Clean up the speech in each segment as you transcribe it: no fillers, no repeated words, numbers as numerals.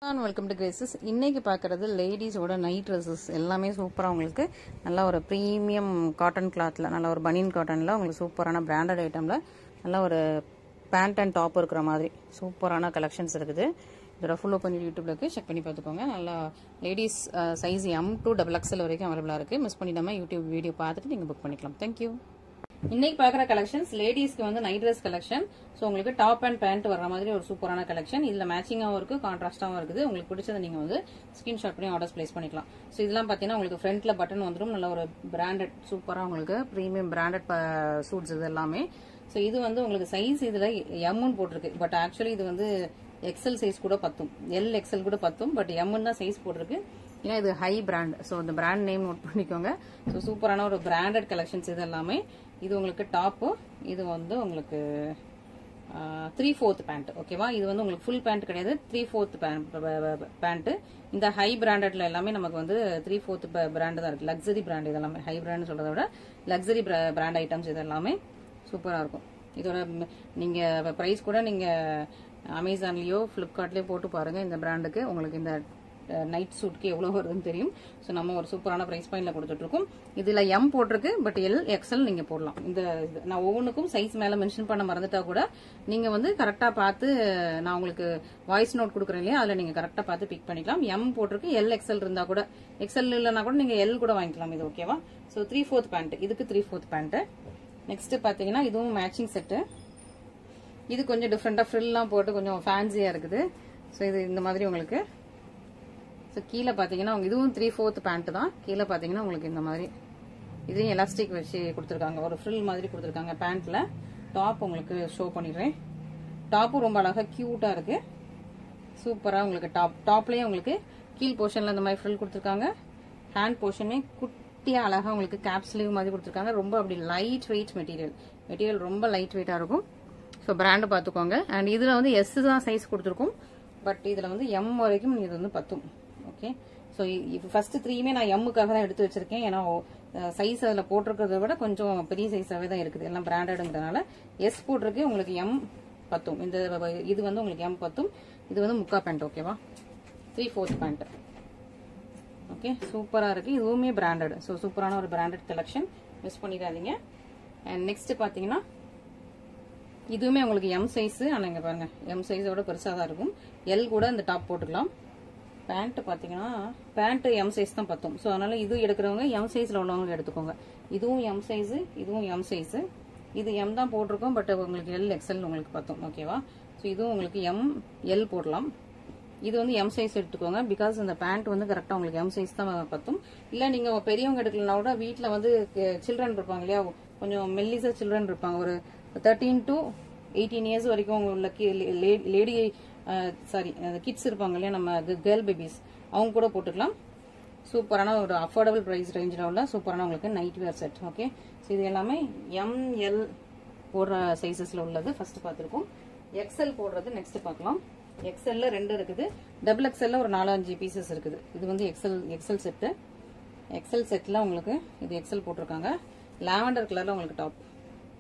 Welcome to Graces. இன்னைக்கு பார்க்குறது லேடிஸோட night dresses எல்லாமே சூப்பராக உங்களுக்கு நல்லா ஒரு ப்ரீமியம் காட்டன் கிளாத்தில் நல்ல ஒரு பனியன் காட்டனில் உங்களுக்கு சூப்பரான பிராண்டட் ஐட்டமில் நல்ல ஒரு பேண்ட் அண்ட் டாப் இருக்கிற மாதிரி சூப்பரான கலெக்ஷன்ஸ் இருக்குது. இதோட ஃபுல் ஓப்பன் யூடியூப்ல இருக்குது, செக் பண்ணி பார்த்துக்கோங்க. நல்லா ladies size M to XXL வரைக்கும் அவைலபிளாக இருக்குது. மிஸ் பண்ணிடாமல் யூடியூப் வீடியோ பார்த்துட்டு நீங்கள் புக் பண்ணிக்கலாம். தேங்க்யூ. இன்னைக்கு பாக்குற கலெக்ஷன்ஸ் லேடிஸ்க்கு வந்து நைட் ட்ரெஸ் கலெக்ஷன். ஸோ உங்களுக்கு டாப் அண்ட் பேண்ட் வர்ற மாதிரி ஒரு சூப்பரான கலெக்ஷன். இதுல மேட்சிங்காகவும் இருக்கு, கான்ட்ராஸ்டாகவும் இருக்குது. உங்களுக்கு பிடிச்சதை நீங்க வந்து ஸ்கிரீன்ஷாட் பண்ணி ஆர்டர்ஸ் பிளேஸ் பண்ணிக்கலாம். ஸோ இதெல்லாம் பாத்தீங்கன்னா உங்களுக்கு ஃப்ரண்ட்ல பட்டன் வந்துடும். நல்ல ஒரு பிராண்டட் சூப்பரா உங்களுக்கு பிரீமியம் பிராண்டட் சூட்ஸ் இது எல்லாமே. ஸோ இது வந்து உங்களுக்கு சைஸ் இதுல எம்னு போட்டிருக்கு, பட் ஆக்சுவலி இது வந்து எக்ஸல் சைஸ் கூட பத்தும், XL கூட பத்தும், பட் எம்னு தான் சைஸ் போட்டிருக்கு. ஏன்னா இது ஹை பிராண்ட். ஸோ இந்த பிராண்ட் நேம் நோட் பண்ணிக்கோங்க. ஸோ சூப்பரான ஒரு பிராண்டட் கலெக்ஷன்ஸ் இது எல்லாமே. இது உங்களுக்கு டாப்பு, இது வந்து உங்களுக்கு 3/4 பேண்ட். ஓகேவா, இது வந்து உங்களுக்கு ஃபுல் பேண்ட் கிடையாது, 3/4 பேண்ட். இந்த ஹை பிராண்டட்ல எல்லாமே நமக்கு வந்து 3/4 பிராண்ட் தான் இருக்கு. லக்ஸரி பிராண்ட் இது எல்லாமே. ஹை பிராண்ட் சொல்றதை விட லக்ஸரி பிராண்ட் ஐட்டம்ஸ் இது எல்லாமே சூப்பரா இருக்கும். இதோட நீங்க பிரைஸ் கூட நீங்க அமேசான்லயோ பிளிப்கார்ட்லயோ போட்டு பாருங்க. இந்த பிராண்டுக்கு உங்களுக்கு இந்த நைட் சூட்க்கு எவ்வளவு வருதுன்னு தெரியும். ஸோ நம்ம ஒரு சூப்பரான பிரைஸ் பாயிண்ட்ல கொடுத்துட்டு இருக்கோம். இதுல M போட்டிருக்கு, பட் XL நீங்க போடலாம். இந்த நான் ஒவ்வொன்றுக்கும் சைஸ் மேல மென்ஷன் பண்ண மறந்துட்டா கூட நீங்க வந்து கரெக்டா பார்த்து நான் உங்களுக்கு வாய்ஸ் நோட் கொடுக்குறேன் இல்லையா, அதுல நீங்க கரெக்டா பார்த்து பிக் பண்ணிக்கலாம். M போட்டிருக்கு, XL இருந்தா கூட, XL இல்லைன்னா கூட நீங்க L கூட வாங்கிக்கலாம். இது ஓகேவா. ஸோ 3/4 பேண்ட், இதுக்கு 3/4 பேண்ட். நெக்ஸ்ட் பாத்தீங்கன்னா இதுவும் மேட்சிங் செட்டு. இது கொஞ்சம் டிஃப்ரெண்டா ஃப்ரில்லாம் போட்டு கொஞ்சம் ஃபேன்சியா இருக்குது. ஸோ இது இந்த மாதிரி உங்களுக்கு. ஸோ கீழே பார்த்தீங்கன்னா இதுவும் 3/4 பேண்ட் தான். கீழே பார்த்தீங்கன்னா உங்களுக்கு இந்த மாதிரி இதையும் எலாஸ்டிக் வச்சு கொடுத்துருக்காங்க, ஒரு ஃப்ரில் மாதிரி கொடுத்துருக்காங்க பேண்ட்ல. டாப் உங்களுக்கு ஷோ பண்ணிடுறேன். டாப்பும் ரொம்ப அழகா கியூட்டா இருக்கு, சூப்பரா உங்களுக்கு. டாப்லயே உங்களுக்கு கீழ் போர்ஷன்ல இந்த மாதிரி ஃப்ரில் கொடுத்துருக்காங்க. ஹேண்ட் போர்ஷனே குட்டியா அழகா உங்களுக்கு கேப் ஸ்லீவ் மாதிரி கொடுத்துருக்காங்க. ரொம்ப அப்படி லைட் வெயிட் மெட்டீரியல் ரொம்ப லைட் வெயிட்டா இருக்கும். ஸோ பிராண்டு பார்த்துக்கோங்க. அண்ட் இதுல வந்து S தான் சைஸ் கொடுத்துருக்கும், பட் இதுல வந்து M வரைக்கும் இது வந்து பத்தும். ஓகே. ஸோ ஃபர்ஸ்ட் 3மே நான் M-க்காக தான் எடுத்து வச்சிருக்கேன். ஏன்னா சைஸ் அதில் போட்டிருக்கிறத விட கொஞ்சம் பெரிய சைஸாகவே தான் இருக்குது, எல்லாம் பிராண்டடுங்கிறதுனால. S போட்டிருக்கு, உங்களுக்கு M பத்தும். இந்த இது வந்து உங்களுக்கு M பத்தும். இது வந்து முக்கா பேண்ட். ஓகேவா, 3/4 பேண்ட். ஓகே, சூப்பரா இருக்கு. இதுவுமே பிராண்டட். ஸோ சூப்பரான ஒரு பிராண்டட் கலெக்ஷன், மிஸ் பண்ணிடாதீங்க. அண்ட் நெக்ஸ்ட் பாத்தீங்கன்னா இதுவுமே உங்களுக்கு M சைஸ். ஆனால் இங்க பாருங்க, M சைஸோட பெருசாக தான் இருக்கும். L கூட இந்த டாப் போட்டுக்கலாம். பேண்ட் பாத்தீங்கன்னா பேண்ட் M சைஸ் தான் பத்தும். ஸோ அதனால இது எடுக்கிறவங்க M சைஸ்ல உள்ளவங்க எடுத்துக்கோங்க. இதுவும் M சைஸ், இதுவும் M சைஸ். இது M தான் போட்டிருக்கோம், பட் உங்களுக்கு XL உங்களுக்கு பத்தும். ஓகேவா. ஸோ இதுவும் உங்களுக்கு L போடலாம். இது வந்து M சைஸ் எடுத்துக்கோங்க, பிகாஸ் இந்த பேண்ட் வந்து கரெக்டா உங்களுக்கு M சைஸ் தான் பத்தும். இல்ல நீங்க பெரியவங்க எடுக்கலனா கூட வீட்டுல வந்து சில்ட்ரன் இருப்பாங்க இல்லையா, கொஞ்சம் மெல்லிசா சில்ட்ரன் இருப்பாங்க, ஒரு 13 to 18 இயர்ஸ் வரைக்கும் உள்ள லேடி கிட்ஸ் இருப்பாங்க இல்லையா, நம்ம கேர்ள் பேபிஸ், அவங்க கூட போட்டுக்கலாம். சூப்பரான ஒரு அஃபோர்டபுள் பிரைஸ் ரேஞ்சில் உள்ள சூப்பரான உங்களுக்கு நைட் வேர் செட். ஓகே. ஸோ இது எல்லாமே ML போடுற சைசஸ்ல உள்ளது ஃபர்ஸ்ட் பார்த்துருக்கோம். XL போடுறது நெக்ஸ்ட் பார்க்கலாம். XL-ல 2 இருக்குது, XXL-ல ஒரு 4-5 பீசஸ் இருக்குது. இது வந்து XL செட்டு. XL செட்ல உங்களுக்கு இது XL போட்டிருக்காங்க. லாவெண்டர் கலர்ல உங்களுக்கு டாப்.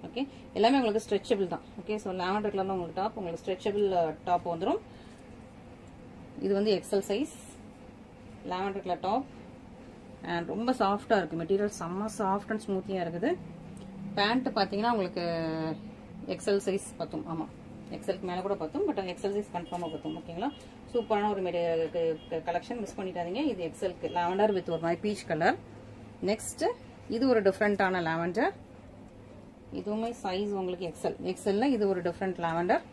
ஓகே, எல்லாமே உங்களுக்கு ஸ்ட்ரெச்சபிள் தான். ஓகே. ஸோ லாவெண்டர் கலர்ல உங்களுக்கு டாப், உங்களுக்கு ஸ்ட்ரெச்சபிள் டாப் வந்துடும். இது வந்து XL size lavender colour top. And ரொம்ப சாஃப்டா இருக்கு மெட்டீரியல், செம்ம சாஃப்ட் அண்ட் ஸ்மூத்தியா இருக்குது. பேண்ட் பாத்தீங்கன்னா உங்களுக்கு XL சைஸ் பத்தும். ஆமா, XL-க்கு மேல கூட பத்தும், பட் XL சைஸ் கன்ஃபார்மா பத்தும். ஓகேங்களா. சூப்பரான ஒரு கலெக்ஷன், மிஸ் பண்ணிட்டாதீங்க. இது XL-க்கு லாவெண்டர் வித் ஒரு மாதிரி பீச் கலர். நெக்ஸ்ட் இது ஒரு டிஃப்ரெண்டான லாவெண்டர். இதுவுமே சைஸ் உங்களுக்கு XL-ல இது ஒரு டிஃப்ரெண்ட் லாவெண்டர்.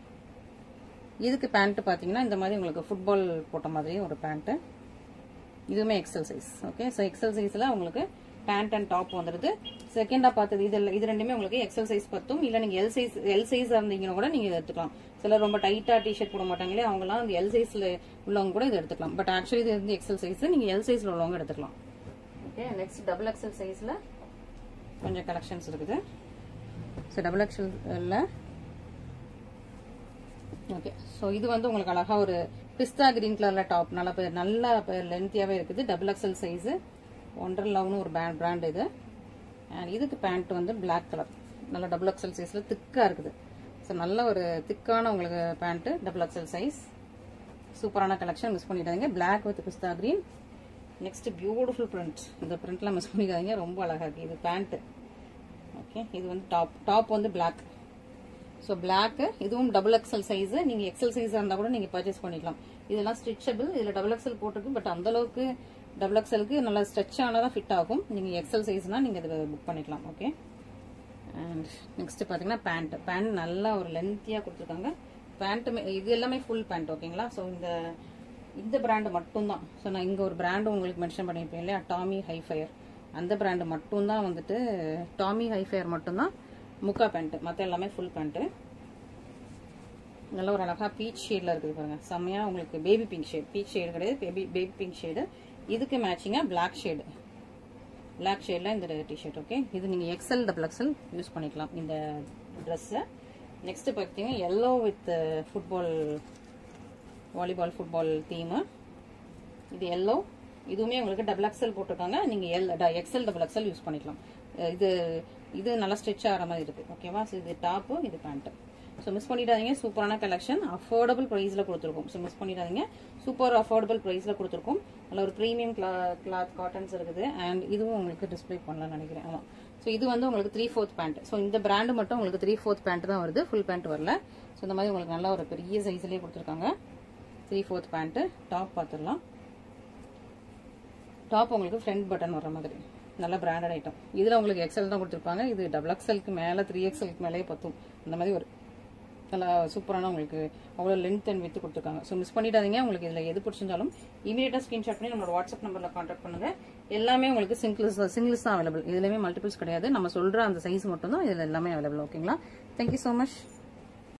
இதுக்கு பேண்ட் பாத்தீங்கன்னா இந்த மாதிரி உங்களுக்கு ஃபுட்பால் போட்ட மாதிரி ஒரு பேண்ட். இதுவுமே XL size. Okay. So XL சைஸ்ல உங்களுக்கு பேண்ட் அண்ட் டாப் வந்துருது. செகண்டா பார்த்தது இது ரெண்டுமே உங்களுக்கு XL சைஸ் பத்தும். இல்ல நீங்க L சைஸ் இருந்தீங்கன்னா கூட நீங்க எடுத்துக்கலாம். சிலர் ரொம்ப டைட்டா டிஷர்ட் போட மாட்டாங்களே, அவங்க எல்லாம் L சைஸ்ல உள்ளவங்க கூட இதை எடுத்துக்கலாம். பட் ஆக்சுவலி இது வந்து XL சைஸ், நீங்க L சைஸ்ல உள்ளவங்க எடுத்துக்கலாம். ஓகே. நெக்ஸ்ட் XXL சைஸ்ல கொஞ்சம் கலெக்ஷன்ஸ் இருக்குது. So XXL-ல okay. ஸோ இது வந்து உங்களுக்கு அழகா ஒரு பிஸ்தா கிரீன் கலர்ல டாப், நல்லா லென்த்தியாவே இருக்குது. XXL size. ஒண்டர்லாவ்னு ஒரு பிராண்ட் இது. அண்ட் இதுக்கு பேண்ட் வந்து பிளாக் கலர், நல்ல XXL சைஸ்ல திக்கா இருக்குது. ஸோ நல்ல ஒரு திக்கான உங்களுக்கு பேண்ட் XXL சைஸ். சூப்பரான கலெக்ஷன், மிஸ் பண்ணிடாதீங்க. Black with pista green. Next beautiful print. இந்த பிரிண்ட்லாம் மிஸ் பண்ணிடாதீங்க, ரொம்ப அழகா இருக்கு. இது பேண்ட். ஓகே, இது வந்து டாப் வந்து பிளாக். ஸோ பிளாக், இதுவும் டபுள் எக்ஸல் சைஸ். நீங்க எக்ஸல் சைஸா இருந்தா கூட நீங்க பர்ச்சேஸ் பண்ணிக்கலாம். இதெல்லாம் ஸ்ட்ரிச்சபிள். இதுல டபுள் எக்ஸல் போட்டிருக்கு, பட் அந்த அளவுக்கு டபுள் எக்ஸலுக்கு நல்லா ஸ்ட்ரெச் ஆனாதான் ஃபிட் ஆகும். நீங்க எக்ஸல் சைஸ்னா நீங்க இதை புக் பண்ணிக்கலாம். ஓகே, அண்ட் நெக்ஸ்ட் பாத்தீங்கன்னா பேண்ட் நல்லா ஒரு லென்த்தியா கொடுத்துருக்காங்க. பேண்ட் இது எல்லாமே ஃபுல் பேண்ட். ஓகேங்களா? ஸோ இந்த பிராண்ட் மட்டும் தான். ஸோ நான் இங்க ஒரு பிராண்ட் உங்களுக்கு மென்ஷன் பண்ணிருப்பேன் இல்லையா, டாமி ஹைஃபயர். அந்த பிராண்ட் மட்டும் தான் வந்துட்டு, டாமி ஹைஃபயர் மட்டும் தான் முக்கா பேண்ட், மற்ற எல்லாமே ஃபுல் பேண்ட். நல்ல ஒரு அழகா பீச் ஷேட்ல இருக்குது பாருங்க, செம்மையா உங்களுக்கு. Baby pink shade, beach shade கிடையாது, பேபி பிங்க் ஷேடு. இதுக்கு மேட்சிங்கா பிளாக் ஷேடு, பிளாக் ஷேட்ல இந்த டிஷர்ட். ஓகே, இது நீங்க எக்ஸல் டபுள் எக்ஸல் யூஸ் பண்ணிக்கலாம் இந்த ட்ரெஸ். நெக்ஸ்ட் பார்த்தீங்கன்னா yellow with football, volleyball football theme. இது எல்லோ, இதுவுமே உங்களுக்கு டபுள் எக்ஸல் போட்டிருக்காங்க. நீங்க எக்ஸல் டபுள் எக்ஸல் யூஸ் பண்ணிக்கலாம். இது நல்லா ஸ்ட்ரெச் ஆகிற மாதிரி இருக்கு. ஓகேவா? ஸோ இது டாப்பு, இது பேண்ட். ஸோ மிஸ் பண்ணிடாதீங்க. சூப்பரான கலெக்ஷன், அஃபோர்டபுள் ப்ரைஸ்ல கொடுத்துருக்கோம். ஸோ மிஸ் பண்ணிடாதீங்க. சூப்பர் அஃபோர்டபுள் ப்ரைஸ்ல கொடுத்துருக்கோம். நல்ல ஒரு ப்ரீமியம் கிளாத் காட்டன்ஸ் இருக்குது. அண்ட் இதுவும் உங்களுக்கு டிஸ்பிளே பண்ணலாம்னு நினைக்கிறேன். ஆமாம். ஸோ இது வந்து உங்களுக்கு 3/4 பேண்ட். ஸோ இந்த பிராண்டு மட்டும் உங்களுக்கு 3/4 பேண்ட் தான் வருது, ஃபுல் பேண்ட் வரல. ஸோ இந்த மாதிரி உங்களுக்கு நல்ல ஒரு பெரிய சைஸ்லேயே கொடுத்துருக்காங்க. 3/4 பேண்ட். டாப் பார்த்துடலாம். டாப் உங்களுக்கு ஃப்ரண்ட் பட்டன் வர மாதிரி நல்ல பிராண்டட் ஐட்டம். இதுல உங்களுக்கு எக்ஸல் தான் கொடுத்துருப்பாங்க. இது டபுள் எக்ஸலுக்கு மேல 3XL மேலேயே பத்தும். அந்த மாதிரி ஒரு நல்லா சூப்பரான உங்களுக்கு அவ்வளோ லென்த் அண்ட் வித்து கொடுத்துருக்காங்க. ஸோ மிஸ் பண்ணிடாதீங்க. உங்களுக்கு இதில் எது பிடிச்சிருந்தாலும் இமீடியட்டா ஸ்கிரீன்ஷாட் பண்ணி நம்மளோட வாட்ஸ்அப் நம்பர்ல கான்டாக்ட் பண்ணுங்க. எல்லாமே உங்களுக்கு சிங்கிள்ஸ் தான் அவைலபிள். இதுலயுமே மல்டிபிள்ஸ் கிடையாது. நம்ம சொல்ற அந்த சைஸ் மட்டும் தான் இதுல எல்லாமே அவைலபிள். ஓகேங்களா? Thank you so much.